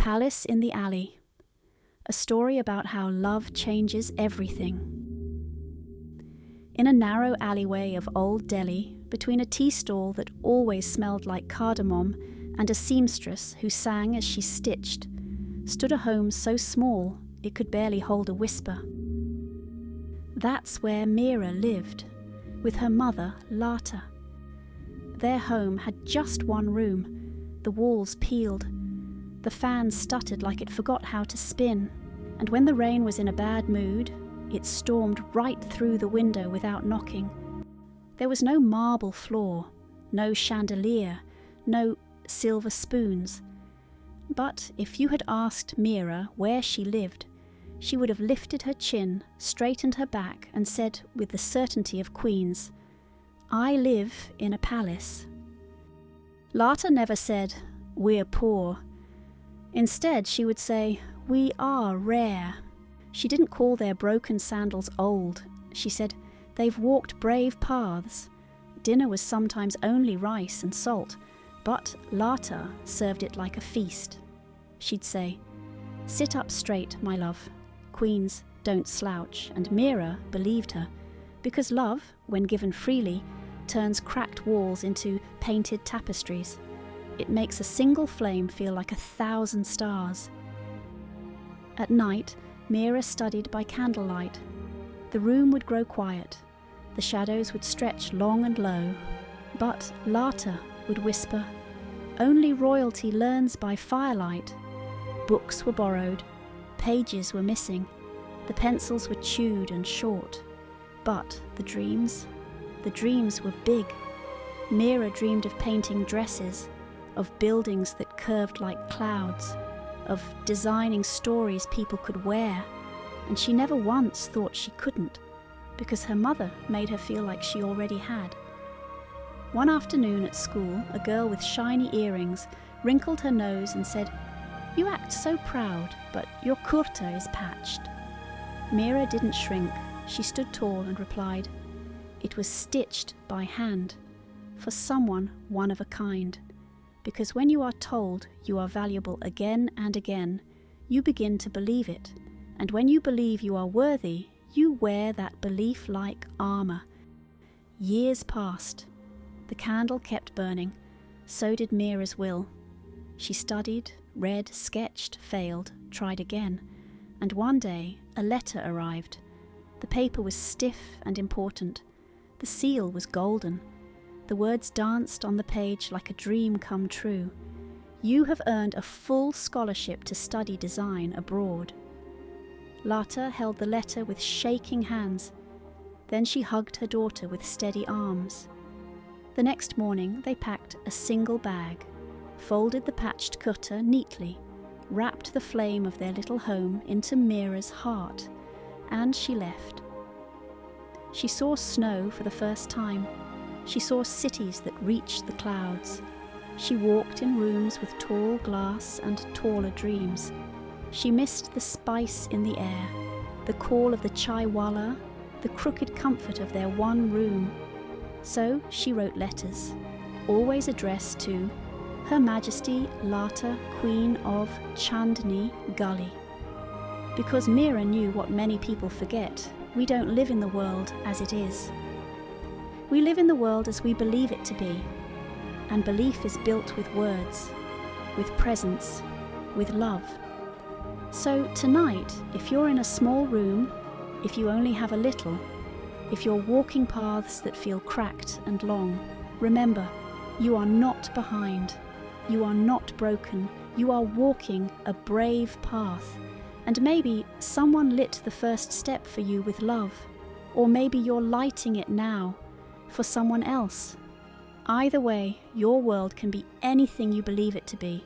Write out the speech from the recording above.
Palace in the Alley, a story about how love changes everything. In a narrow alleyway of Old Delhi, between a tea stall that always smelled like cardamom and a seamstress who sang as she stitched, stood a home so small it could barely hold a whisper. That's where Meera lived, with her mother, Lata. Their home had just one room, the walls peeled. The fan stuttered like it forgot how to spin, and when the rain was in a bad mood, it stormed right through the window without knocking. There was no marble floor, no chandelier, no silver spoons. But if you had asked Meera where she lived, she would have lifted her chin, straightened her back, and said with the certainty of queens, "I live in a palace." Lata never said, "We're poor." Instead, she would say, "We are rare." She didn't call their broken sandals old. She said, "They've walked brave paths." Dinner was sometimes only rice and salt, but Lata served it like a feast. She'd say, "Sit up straight, my love. Queens don't slouch," and Meera believed her, because love, when given freely, turns cracked walls into painted tapestries. It makes a single flame feel like 1,000 stars. At night, Meera studied by candlelight. The room would grow quiet. The shadows would stretch long and low. But Lata would whisper, "Only royalty learns by firelight." Books were borrowed. Pages were missing. The pencils were chewed and short. But the dreams were big. Meera dreamed of painting dresses, of buildings that curved like clouds, of designing stories people could wear, and she never once thought she couldn't, because her mother made her feel like she already had. One afternoon at school, a girl with shiny earrings wrinkled her nose and said, "You act so proud, but your kurta is patched." Meera didn't shrink. She stood tall and replied, "It was stitched by hand, for someone one of a kind. Because when you are told you are valuable again and again, you begin to believe it. And when you believe you are worthy, you wear that belief like armor." Years passed. The candle kept burning. So did Meera's will. She studied, read, sketched, failed, tried again. And one day, a letter arrived. The paper was stiff and important. The seal was golden. The words danced on the page like a dream come true. "You have earned a full scholarship to study design abroad." Lata held the letter with shaking hands. Then she hugged her daughter with steady arms. The next morning they packed a single bag, folded the patched kurta neatly, wrapped the flame of their little home into Meera's heart, and she left. She saw snow for the first time. She saw cities that reached the clouds. She walked in rooms with tall glass and taller dreams. She missed the spice in the air, the call of the chaiwala, the crooked comfort of their one room. So she wrote letters, always addressed to Her Majesty Lata, Queen of Chandni Gully. Because Meera knew what many people forget, we don't live in the world as it is. We live in the world as we believe it to be, and belief is built with words, with presence, with love. So tonight, if you're in a small room, if you only have a little, if you're walking paths that feel cracked and long, remember, you are not behind, you are not broken, you are walking a brave path, and maybe someone lit the first step for you with love, or maybe you're lighting it now for someone else. Either way, your world can be anything you believe it to be.